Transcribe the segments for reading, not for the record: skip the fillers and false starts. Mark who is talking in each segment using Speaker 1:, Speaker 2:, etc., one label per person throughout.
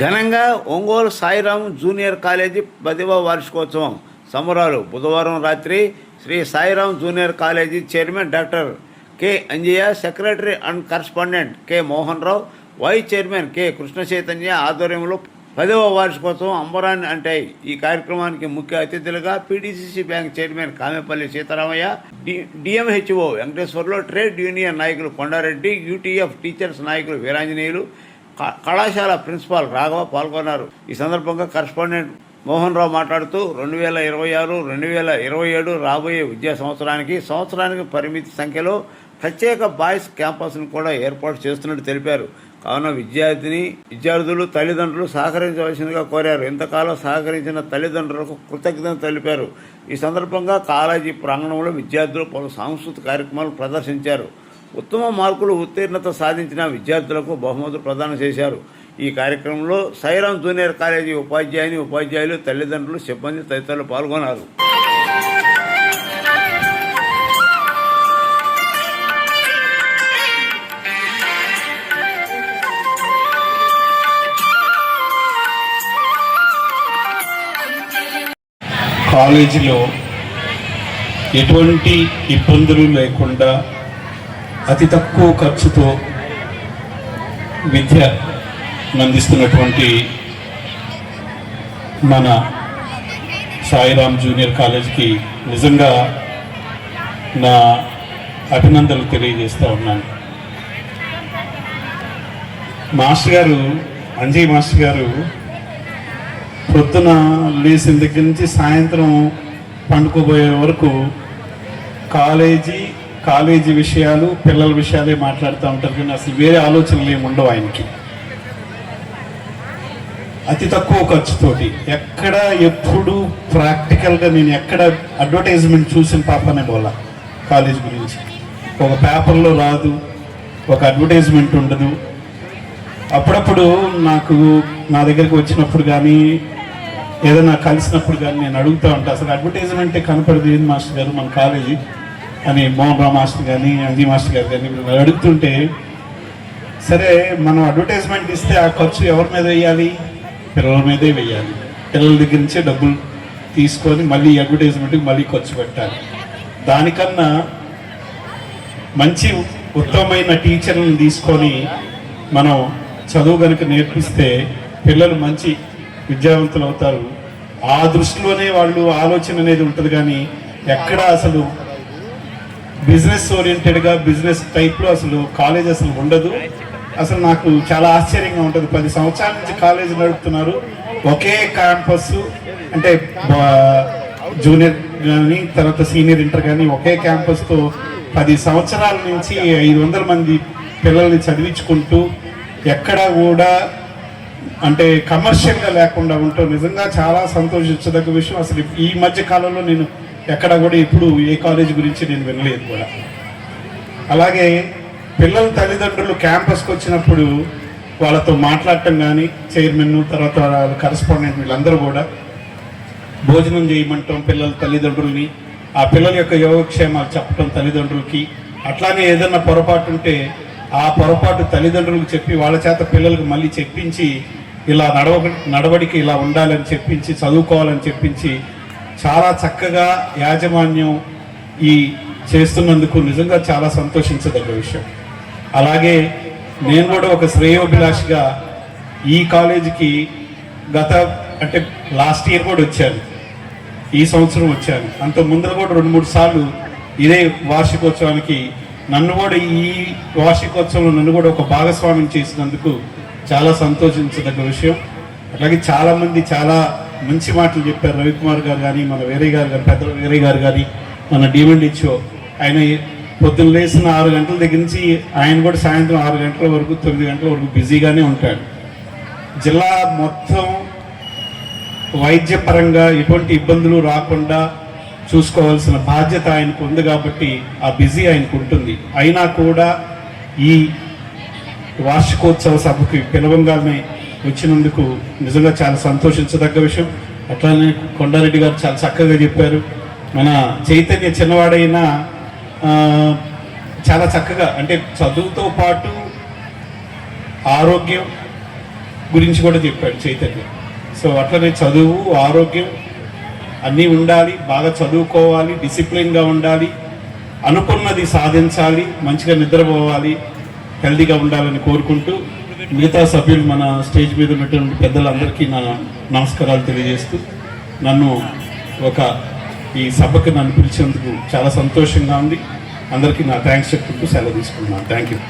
Speaker 1: ఘనంగా Ongole Sairam junior college 10వ వార్షికోత్సవం సంబరాలు బుధవారం రాత్రి Sri Sairam junior college chairman doctor K Anjaiah, secretary and correspondent K Mohan Rao, vice chairman K Krishna Chaitanya ఆధ్వర్యంలో 10వ వార్షికోత్సవం అంబరాన్ని అంటాయి. ఈ కార్యక్రమానికి ముఖ్య అతిథులుగా PDCC bank chairman Kamepalli Seetharamaiah, DMHO Venkateswarlu, trade union నాయకులు కొండారెడ్డి, యూటీఎఫ్ టీచర్స్ నాయకులు వీరాంజనేయులు, కళాశాల ప్రిన్సిపాల్ రాఘవ పాల్గొన్నారు. ఈ సందర్భంగా కరస్పాండెంట్ మోహన్ రావు మాట్లాడుతూ 2026-2027 రాబోయే విద్యా సంవత్సరానికి పరిమితి సంఖ్యలో ప్రత్యేక బాయ్స్ క్యాంపస్ను కూడా ఏర్పాటు చేస్తున్నట్టు తెలిపారు. కావున విద్యార్థులు తల్లిదండ్రులు సహకరించవలసిందిగా కోరారు. ఇంతకాలం సహకరించిన తల్లిదండ్రులకు కృతజ్ఞత తెలిపారు. ఈ సందర్భంగా కాలేజీ ప్రాంగణంలో విద్యార్థులు పలు సాంస్కృతిక కార్యక్రమాలు ప్రదర్శించారు. ఉత్తమ మార్కులు ఉత్తీర్ణత సాధించిన విద్యార్థులకు బహుమతులు ప్రదానం చేశారు. ఈ కార్యక్రమంలో సాయిరాం జూనియర్ కాలేజీ ఉపాధ్యాయులు, తల్లిదండ్రులు, సిబ్బంది తదితరులు పాల్గొన్నారు.
Speaker 2: కాలేజీలో ఎటువంటి ఇబ్బందులు లేకుండా అతి తక్కువ ఖర్చుతో విద్య అందిస్తున్నటువంటి మన సాయిరాం జూనియర్ కాలేజ్కి నిజంగా నా అభినందనలు తెలియజేస్తూ ఉన్నాను. మాస్టర్ గారు, అంజయ్ మాస్టర్ గారు పొద్దున లేచిన దగ్గర నుంచి సాయంత్రం పండుకోబోయే వరకు కాలేజీ విషయాలు, పిల్లల విషయాలే మాట్లాడుతూ ఉంటారు. కానీ అసలు వేరే ఆలోచనలు ఏమి ఉండవు ఆయనకి. అతి తక్కువ ఖర్చుతోటి ఎక్కడ ఎప్పుడు ప్రాక్టికల్గా నేను ఎక్కడ అడ్వర్టైజ్మెంట్ చూసిన పాపనే పోలా. కాలేజ్ గురించి ఒక పేపర్లో రాదు, ఒక అడ్వర్టైజ్మెంట్ ఉండదు. అప్పుడప్పుడు నా దగ్గరికి వచ్చినప్పుడు కానీ ఏదైనా కలిసినప్పుడు కానీ నేను అడుగుతూ ఉంటాను, అసలు అడ్వర్టైజ్మెంటే కనపడదు ఏంది మాస్టర్ గారు మన కాలేజీ అని మోహన్ రావు మాస్టర్ కానీ అంజీ మాస్టర్ గారు కానీ అడుగుతుంటే, సరే మనం అడ్వర్టైజ్మెంట్ ఇస్తే ఆ ఖర్చు ఎవరి మీద వేయాలి? పిల్లల మీదే వేయాలి. పిల్లల దగ్గర నుంచే డబ్బులు తీసుకొని మళ్ళీ అడ్వర్టైజ్మెంట్కి మళ్ళీ ఖర్చు పెట్టాలి. దానికన్నా మంచి ఉత్తమమైన టీచర్లను తీసుకొని మనం చదువు కనుక నేర్పిస్తే పిల్లలు మంచి విద్యావంతులు అవుతారు. ఆ దృష్టిలోనే వాళ్ళు ఆలోచన అనేది ఉంటుంది. కానీ ఎక్కడ అసలు బిజినెస్ ఓరియంటెడ్గా బిజినెస్ టైప్లో అసలు కాలేజ్ అసలు ఉండదు. అసలు నాకు చాలా ఆశ్చర్యంగా ఉంటుంది. 10 సంవత్సరాల నుంచి కాలేజ్ నడుపుతున్నారు. ఒకే క్యాంపస్, అంటే జూనియర్ కానీ తర్వాత సీనియర్ ఇంటర్ కానీ ఒకే క్యాంపస్తో 10 సంవత్సరాల నుంచి 500 మంది పిల్లల్ని చదివించుకుంటూ ఎక్కడా కూడా అంటే కమర్షియల్గా లేకుండా ఉంటాం. నిజంగా చాలా సంతోషించదగ్గ విషయం. అసలు ఈ మధ్య కాలంలో నేను ఎక్కడ కూడా ఇప్పుడు ఏ కాలేజ్ గురించి నేను వినలేదు కూడా. అలాగే పిల్లల తల్లిదండ్రులు క్యాంపస్కి వచ్చినప్పుడు వాళ్ళతో మాట్లాడటం కానీ, చైర్మన్ తర్వాత కరస్పాండెంట్ వీళ్ళందరూ కూడా భోజనం చేయమంటాం పిల్లల తల్లిదండ్రుల్ని, ఆ పిల్లల యొక్క యోగక్షేమాలు చెప్పడం తల్లిదండ్రులకి. అట్లానే ఏదన్నా పొరపాటు ఉంటే ఆ పొరపాటు తల్లిదండ్రులకు చెప్పి వాళ్ళ చేత పిల్లలకు మళ్ళీ చెప్పించి ఇలా నడవడికి ఇలా ఉండాలని చెప్పించి, చదువుకోవాలని చెప్పించి చాలా చక్కగా యాజమాన్యం ఈ చేస్తున్నందుకు నిజంగా చాలా సంతోషించదగ్గ విషయం. అలాగే నేను కూడా ఒక శ్రేయోభిలాషిగా ఈ కాలేజీకి అంటే లాస్ట్ ఇయర్ కూడా వచ్చాను, ఈ సంవత్సరం వచ్చాను. అంత ముందర కూడా 2-3 సార్లు ఇదే వార్షికోత్సవానికి నన్ను కూడా ఈ వార్షికోత్సవంలో నన్ను కూడా ఒక భాగస్వామ్యం చేసినందుకు చాలా సంతోషించదగ్గ విషయం. అట్లాగే చాలామంది చాలా మంచి మాటలు చెప్పారు. రవికుమార్ గారు కానీ, మన వీరయ్య గారు కానీ, పెద్ద వీరయ్య గారు కానీ, మన డిఎంహెచ్ఓ ఆయన పొద్దున్న లేసిన 6 గంటల దగ్గర నుంచి ఆయన కూడా సాయంత్రం 6 గంటల వరకు 9 గంటల వరకు బిజీగానే ఉంటాడు. జిల్లా మొత్తం వైద్యపరంగా ఎటువంటి ఇబ్బందులు రాకుండా చూసుకోవాల్సిన బాధ్యత ఆయనకు ఉంది. కాబట్టి ఆ బిజీ ఆయనకు ఉంటుంది. అయినా కూడా ఈ వార్షికోత్సవ సభకి పిలవంగానే వచ్చినందుకు నిజంగా చాలా సంతోషించదగ్గ విషయం. అట్లానే కొండారెడ్డి గారు చాలా చక్కగా చెప్పారు. మన చైతన్య చిన్నవాడైనా చాలా చక్కగా అంటే చదువుతో పాటు ఆరోగ్యం గురించి కూడా చెప్పాడు చైతన్య. సో అట్లనే చదువు, ఆరోగ్యం అన్నీ ఉండాలి, బాగా చదువుకోవాలి, డిసిప్లిన్గా ఉండాలి, అనుకున్నది సాధించాలి, మంచిగా నిద్రపోవాలి, హెల్తీగా ఉండాలని కోరుకుంటూ మిగతా సభ్యులు మన స్టేజ్ మీద ఉన్నటువంటి పెద్దలందరికీ నా నమస్కారాలు తెలియజేస్తూ నన్ను ఈ సభకు నన్ను పిలిచేందుకు చాలా సంతోషంగా ఉంది. అందరికీ నా థ్యాంక్స్ చెప్పుకుంటూ సెలవు తీసుకుంటున్నాను. Thank you.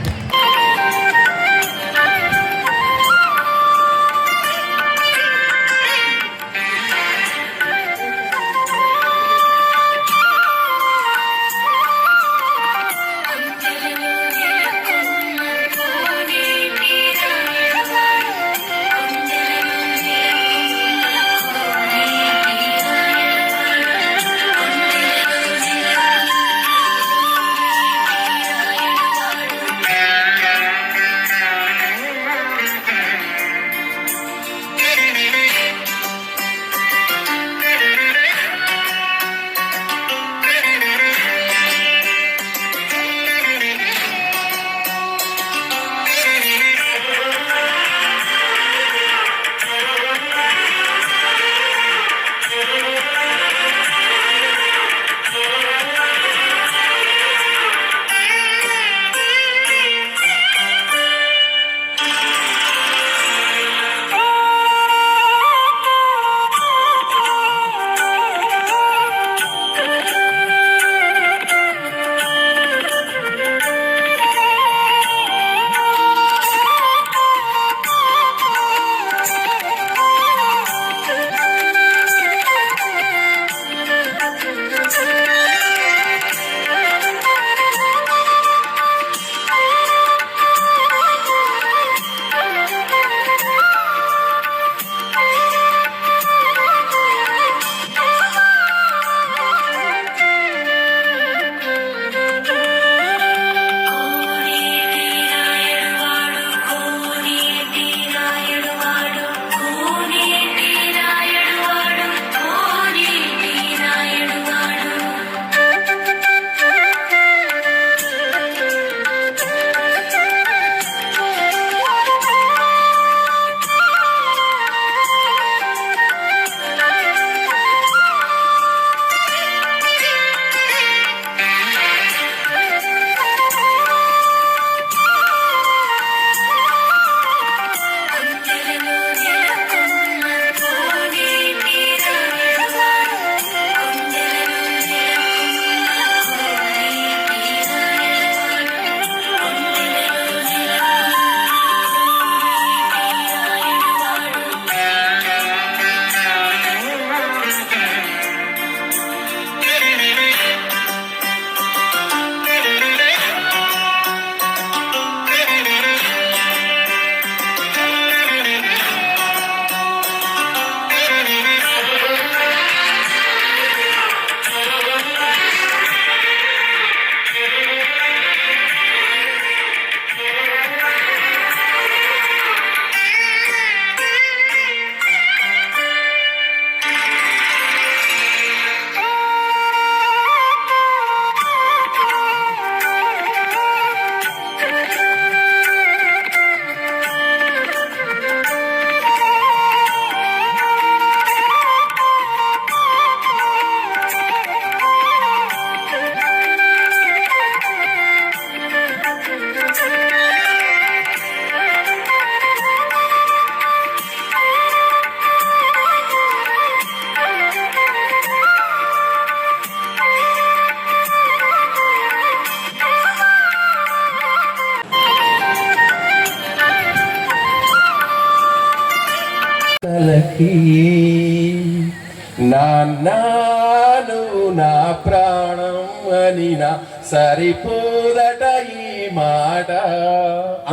Speaker 3: నాన్నాను నా ప్రాణం అని నా సరిపోదట ఈ మాట.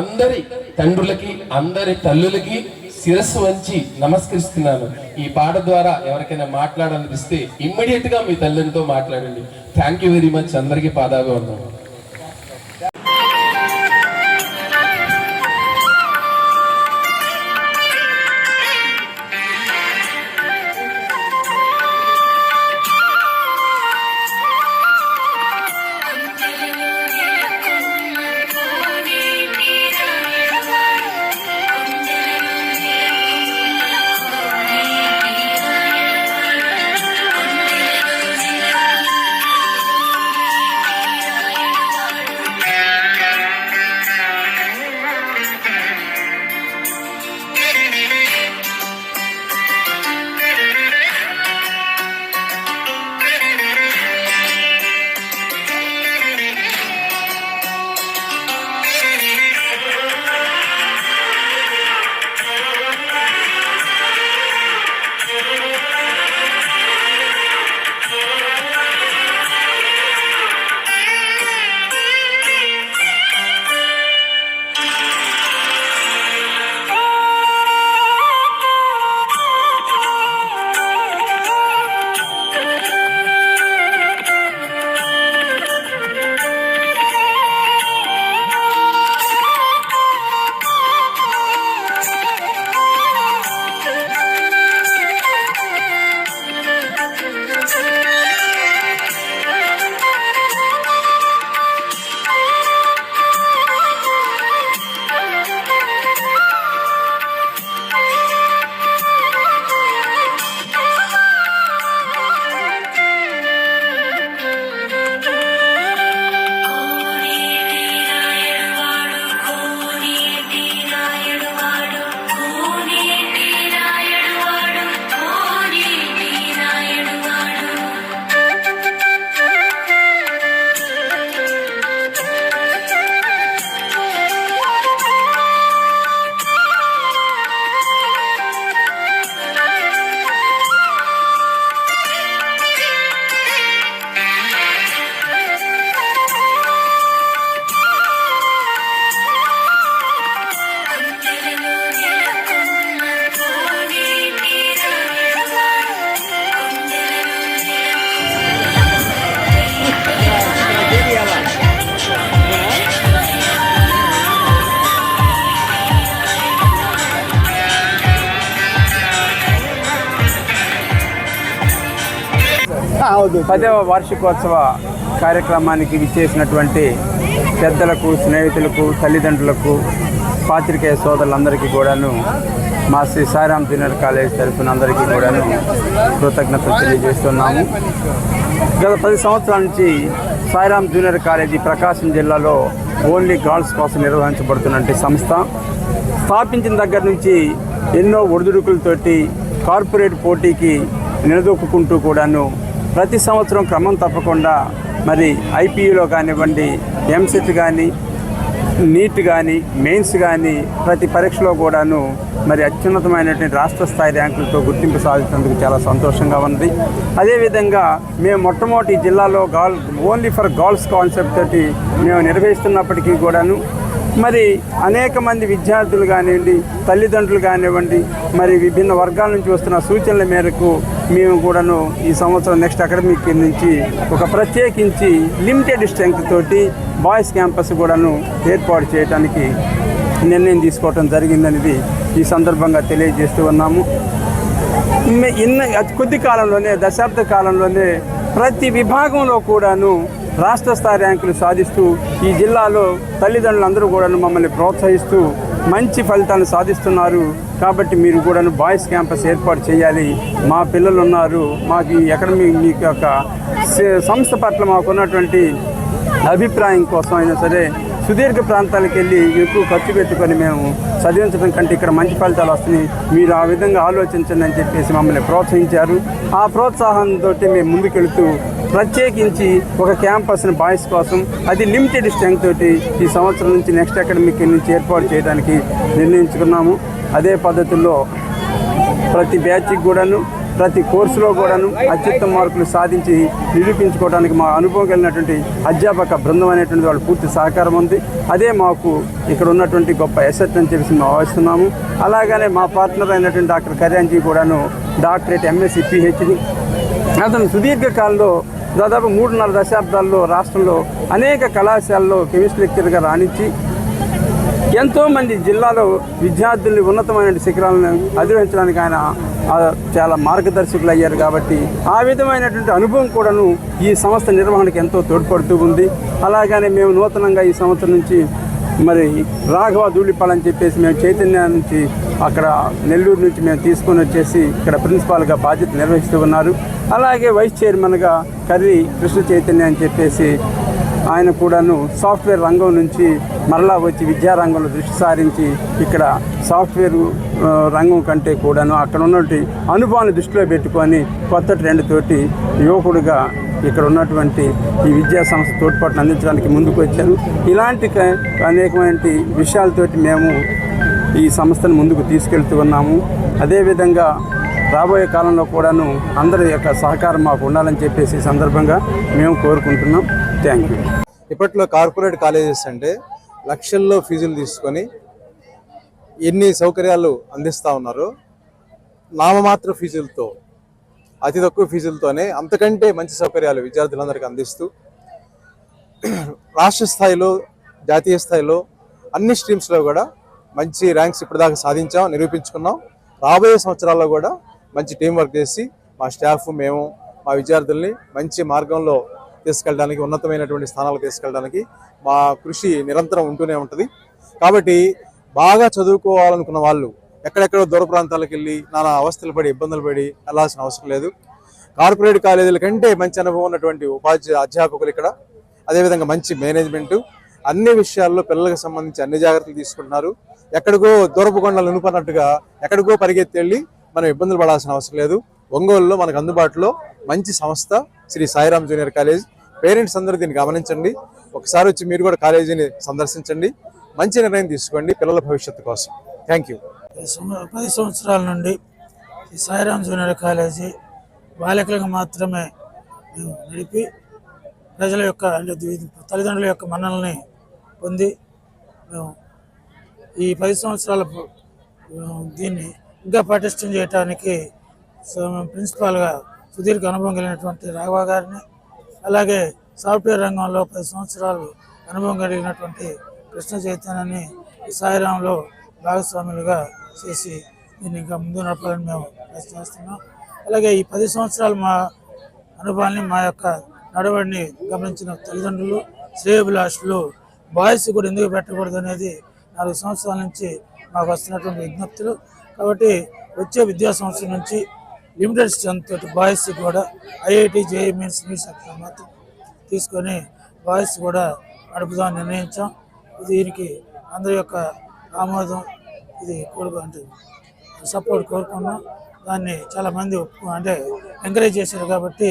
Speaker 3: అందరి తండ్రులకి అందరి తల్లులకి శిరస్సు వంచి నమస్కరిస్తున్నాను. ఈ పాట ద్వారా ఎవరికైనా మాట్లాడాలనిపిస్తే ఇమ్మీడియట్ గా మీ తల్లితో మాట్లాడండి. Thank you very much. అందరికీ పాదాభివందనం.
Speaker 4: 10వ వార్షికోత్సవ కార్యక్రమానికి విచ్చేసినటువంటి పెద్దలకు, స్నేహితులకు, తల్లిదండ్రులకు, పాత్రికేయ సోదరులందరికీ కూడాను మా శ్రీ సాయిరాం జూనియర్ కాలేజ్ తరఫున అందరికీ కూడాను కృతజ్ఞతలు తెలియజేస్తున్నాము. గత 10 సంవత్సరాల నుంచి సాయిరాం జూనియర్ కాలేజీ ప్రకాశం జిల్లాలో ఓన్లీ గర్ల్స్ కోసం నిర్వహించబడుతున్నటువంటి సంస్థ. స్థాపించిన దగ్గర నుంచి ఎన్నో ఒడిదుడుకులతోటి కార్పొరేట్ పోటీకి నిలదొక్కుంటూ కూడాను ప్రతి సంవత్సరం క్రమం తప్పకుండా మరి ఐపీయూలో కానివ్వండి, ఎంసెట్ కానీ, నీట్ కానీ, మెయిన్స్ కానీ ప్రతి పరీక్షలో కూడాను మరి అత్యున్నతమైనటువంటి రాష్ట్ర స్థాయి ర్యాంకులతో గుర్తింపు సాధించినందుకు చాలా సంతోషంగా ఉన్నది. అదేవిధంగా మేము మొట్టమొదటి జిల్లాలో ఓన్లీ ఫర్ గర్ల్స్ కాన్సెప్ట్ తోటి మేము నిర్వహిస్తున్నప్పటికీ కూడాను మరి అనేక మంది విద్యార్థులు కానివ్వండి, తల్లిదండ్రులు కానివ్వండి, మరి విభిన్న వర్గాల నుంచి వస్తున్న సూచనల మేరకు మేము కూడాను ఈ సంవత్సరం నెక్స్ట్ అకాడమిక్ నుంచి ఒక ప్రత్యేకించి లిమిటెడ్ స్ట్రెంగ్త్ తోటి బాయ్స్ క్యాంపస్ కూడాను ఏర్పాటు చేయడానికి నిర్ణయం తీసుకోవటం జరిగిందనేది ఈ సందర్భంగా తెలియజేస్తూ ఉన్నాము. అతి కొద్ది కాలంలోనే, దశాబ్ద కాలంలోనే ప్రతి విభాగంలో కూడాను రాష్ట్ర స్థాయి ర్యాంకులు సాధిస్తూ ఈ జిల్లాలో తల్లిదండ్రులందరూ కూడాను మమ్మల్ని ప్రోత్సహిస్తూ మంచి ఫలితాలను సాధిస్తున్నారు. కాబట్టి మీరు కూడాను బాయ్స్ క్యాంపస్ ఏర్పాటు చేయాలి, మా పిల్లలు ఉన్నారు, మాకు ఈ అకాడమిక్ యొక్క సంస్థ పట్ల మాకున్నటువంటి అభిప్రాయం కోసం అయినా సరే సుదీర్ఘ ప్రాంతాలకు వెళ్ళి ఎక్కువ ఖర్చు పెట్టుకొని మేము చదివించడం కంటే ఇక్కడ మంచి ఫలితాలు వస్తున్నాయి, మీరు ఆ విధంగా ఆలోచించండి అని చెప్పేసి మమ్మల్ని ప్రోత్సహించారు. ఆ ప్రోత్సాహంతో మేము ముందుకెళ్తూ ప్రత్యేకించి ఒక క్యాంపస్ని బాయ్స్ కోసం అది లిమిటెడ్ స్ట్రెంగ్త్ తోటి ఈ సంవత్సరం నుంచి నెక్స్ట్ అకాడమిక్ నుంచి ఏర్పాటు చేయడానికి నిర్ణయించుకున్నాము. అదే పద్ధతుల్లో ప్రతి బ్యాచ్కి కూడాను, ప్రతి కోర్సులో కూడాను అత్యుత్తమ మార్కులు సాధించి నిరూపించుకోవడానికి మా అనుభవం కలిగినటువంటి అధ్యాపక బృందం అనేటువంటి వాళ్ళు పూర్తి సహకారం ఉంది. అదే మాకు ఇక్కడ ఉన్నటువంటి గొప్ప ఎసెట్ అని చెప్పేసి మేము భావిస్తున్నాము. అలాగనే మా పార్ట్నర్ అయినటువంటి డాక్టర్ కళ్యాణ్జీ కూడాను డాక్టరేట్ ఎంఎస్సీ పిహెచ్డి. అతను సుదీర్ఘకాలంలో దాదాపు 3.5 దశాబ్దాల్లో రాష్ట్రంలో అనేక కళాశాలలో కెమిస్ట్రీ లెక్చర్గా రాణించి ఎంతోమంది జిల్లాలో విద్యార్థుల్ని ఉన్నతమైన శిఖరాలను అధిరోహించడానికి ఆయన చాలా మార్గదర్శకులు అయ్యారు. కాబట్టి ఆ విధమైనటువంటి అనుభవం కూడాను ఈ సంస్థ నిర్వహణకు ఎంతో తోడ్పడుతూ ఉంది. అలాగనే మేము నూతనంగా ఈ సంవత్సరం నుంచి మరి రాఘవ ధూళిపాల్ అని చెప్పేసి మేము చైతన్య నుంచి అక్కడ నెల్లూరు నుంచి మేము తీసుకొని వచ్చేసి ఇక్కడ ప్రిన్సిపాల్గా బాధ్యత నిర్వహిస్తూ ఉన్నారు. అలాగే వైస్ చైర్మన్గా కర్రీ కృష్ణ చైతన్య అని చెప్పేసి ఆయన కూడాను సాఫ్ట్వేర్ రంగం నుంచి మరలా వచ్చి విద్యారంగంలో దృష్టి సారించి ఇక్కడ సాఫ్ట్వేర్ రంగం కంటే కూడాను అక్కడ ఉన్నటువంటి అనుభవాన్ని దృష్టిలో పెట్టుకొని కొత్త ట్రెండ్ తోటి యువకుడుగా ఇక్కడ ఉన్నటువంటి ఈ విద్యా సంస్థ తోడ్పాటును అందించడానికి ముందుకు వచ్చారు. ఇలాంటి అనేకమైన విషయాలతోటి మేము ఈ సంస్థను ముందుకు తీసుకెళ్తూ ఉన్నాము. అదేవిధంగా రాబోయే కాలంలో కూడాను అందరి యొక్క సహకారం మాకు ఉండాలని చెప్పేసి ఈ సందర్భంగా మేము కోరుకుంటున్నాం. Thank you.
Speaker 5: ఇప్పట్లో కార్పొరేట్ కాలేజెస్ అంటే లక్షల్లో ఫీజులు తీసుకొని ఎన్ని సౌకర్యాలు అందిస్తూ ఉన్నారు. నామమాత్ర ఫీజులతో, అతి తక్కువ ఫీజులతోనే అంతకంటే మంచి సౌకర్యాలు విద్యార్థులందరికీ అందిస్తూ రాష్ట్ర స్థాయిలో, జాతీయ స్థాయిలో అన్ని స్ట్రీమ్స్లో కూడా మంచి ర్యాంక్స్ ఇప్పటిదాకా సాధించాం, నిరూపించుకున్నాం. రాబోయే సంవత్సరాల్లో కూడా మంచి టీం వర్క్ చేసి మా స్టాఫ్, మేము మా విద్యార్థుల్ని మంచి మార్గంలో తీసుకెళ్ళడానికి, ఉన్నతమైనటువంటి స్థానాలకు తీసుకెళ్ళడానికి మా కృషి నిరంతరం ఉంటూనే ఉంటుంది. కాబట్టి బాగా చదువుకోవాలనుకున్న వాళ్ళు ఎక్కడెక్కడో దూర ప్రాంతాలకు వెళ్ళి నానా అవస్థలు పడి, ఇబ్బందులు పడి వెళ్ళాల్సిన అవసరం లేదు. కార్పొరేట్ కాలేజీల కంటే మంచి అనుభవం ఉన్నటువంటి అధ్యాపకులు ఇక్కడ, అదేవిధంగా మంచి మేనేజ్మెంటు, అన్ని విషయాల్లో పిల్లలకు సంబంధించి అన్ని జాగ్రత్తలు తీసుకుంటున్నారు. ఎక్కడికో దూరపు కొండలు నునుపన్నట్టుగా ఎక్కడికో పరిగెత్తి వెళ్ళి మనం ఇబ్బందులు పడాల్సిన అవసరం లేదు. ఒంగోలులో మనకు అందుబాటులో మంచి సంస్థ Sri Sairam junior college. Parents అందరూ దీన్ని గమనించండి, ఒకసారి వచ్చి మీరు కూడా కాలేజీని సందర్శించండి, మంచి నిర్ణయం తీసుకోండి పిల్లల భవిష్యత్తు కోసం. Thank you.
Speaker 6: 10 సంవత్సరాల నుండి ఈ సాయిరాం జూనియర్ కాలేజీ బాలికలకు మాత్రమే నడిపి ప్రజల యొక్క తల్లిదండ్రుల యొక్క మన్ననల్ని పొంది మేము ఈ 10 సంవత్సరాల దీన్ని ఇంకా పటిష్టం చేయడానికి ప్రిన్సిపాల్గా సుదీర్ఘ అనుభవం కలిగినటువంటి రాఘవ గారిని, అలాగే సాఫ్ట్వేర్ రంగంలో 10 సంవత్సరాలు అనుభవం కలిగినటువంటి కృష్ణ చైతన్యాన్ని ఈ సాయిరాంలో భాగస్వాములుగా చేసి దీన్ని ఇంకా ముందు నడపాలని మేము చేస్తున్నాం. అలాగే ఈ 10 సంవత్సరాలు మా అనుభవాన్ని మా యొక్క నడవడిని గమనించిన తల్లిదండ్రులు శ్రేయోభిలాషులు బాయ్స్ కూడా ఎందుకు పెట్టకూడదు అనేది 4 సంవత్సరాల నుంచి మాకు వస్తున్నటువంటి విజ్ఞప్తులు. కాబట్టి వచ్చే విద్యా సంవత్సరం నుంచి లిమిటెడ్ స్ట్రెంత్ తోటి బాయ్స్ కూడా IIT JEE mains neat section మాత్రం తీసుకొని బాయ్స్ కూడా నడుపుదామని నిర్ణయించాం. దీనికి అందరి యొక్క ఆమోదం ఇది అంటే సపోర్ట్ కోరుకున్నాం. దాన్ని చాలామంది అంటే ఎంకరేజ్ చేశారు కాబట్టి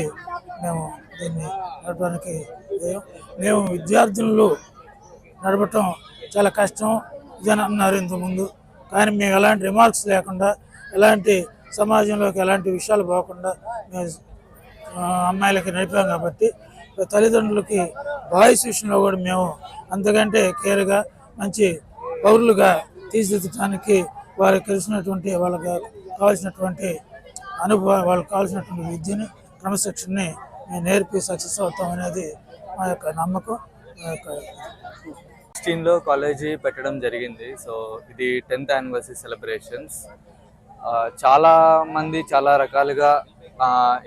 Speaker 6: మేము దీన్ని నడపడానికి మేము విద్యార్థులు నడపటం చాలా కష్టం ఇదని అన్నారు ఇంతకుముందు. కానీ మేము ఎలాంటి రిమార్క్స్ లేకుండా ఎలాంటి సమాజంలోకి ఎలాంటి విషయాలు పోకుండా మేము అమ్మాయిలకి నడిపాం కాబట్టి తల్లిదండ్రులకి బాయ్స్ విషయంలో కూడా మేము అంతకంటే కేర్గా మంచి పౌరులుగా తీర్చిదిద్దడానికి వాళ్ళకి తెలిసినటువంటి వాళ్ళకి కావాల్సినటువంటి అనుభవం వాళ్ళకి కావాల్సినటువంటి విద్యని క్రమశిక్షణని మేము నేర్పి సక్సెస్ అవుతాం అనేది మా యొక్క నమ్మకం. మా యొక్క
Speaker 7: 16లో కాలేజీ పెట్టడం జరిగింది. సో ఇది 10th యానివర్సరీ సెలబ్రేషన్స్. చాలా మంది చాలా రకాలుగా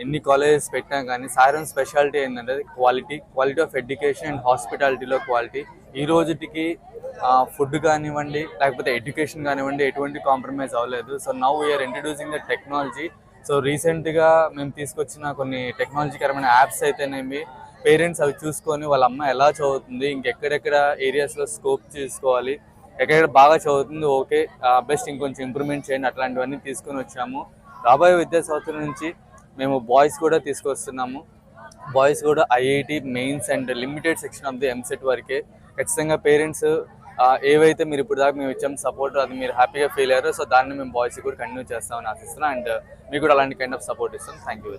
Speaker 7: ఎన్ని కాలేజెస్ పెట్టినా కానీ సాయిరామ్ స్పెషాలిటీ ఏంటంటే క్వాలిటీ ఆఫ్ ఎడ్యుకేషన్ అండ్ హాస్పిటాలిటీలో క్వాలిటీ. ఈ రోజుకి ఫుడ్ కానివ్వండి లేకపోతే ఎడ్యుకేషన్ కానివ్వండి ఎటువంటి కాంప్రమైజ్ అవ్వలేదు. So now we're introducing the technology. So రీసెంట్గా మేము తీసుకొచ్చిన కొన్ని టెక్నాలజీకరమైన యాప్స్ అయితేనేమి పేరెంట్స్ అవి చూసుకొని వాళ్ళ అమ్మాయి ఎలా చదువుతుంది, ఇంకెక్కడెక్కడ ఏరియాస్లో స్కోప్ తీసుకోవాలి, ఎక్కడెక్కడ బాగా చదువుతుంది, ఓకే బెస్ట్ ఇంకొంచెం ఇంప్రూవ్మెంట్ చేయండి, అట్లాంటివన్నీ తీసుకొని వచ్చాము. రాబోయే విద్యా సంవత్సరం నుంచి మేము బాయ్స్ కూడా తీసుకొస్తున్నాము. బాయ్స్ కూడా IIT mains and limited section of the EAMCET వరకే. ఖచ్చితంగా పేరెంట్స్ ఏవైతే మీరు ఇప్పుడు దాకా మేము ఇచ్చాము సపోర్ట్ అది మీరు హ్యాపీగా ఫీల్ అయ్యారో సో దాన్ని మేము బాయ్స్ కూడా కంటిన్యూ చేస్తామని ఆశిస్తున్నాం. అండ్ మీకు కూడా అలాంటి కైండ్ ఆఫ్ సపోర్ట్ ఇస్తాం. Thank you.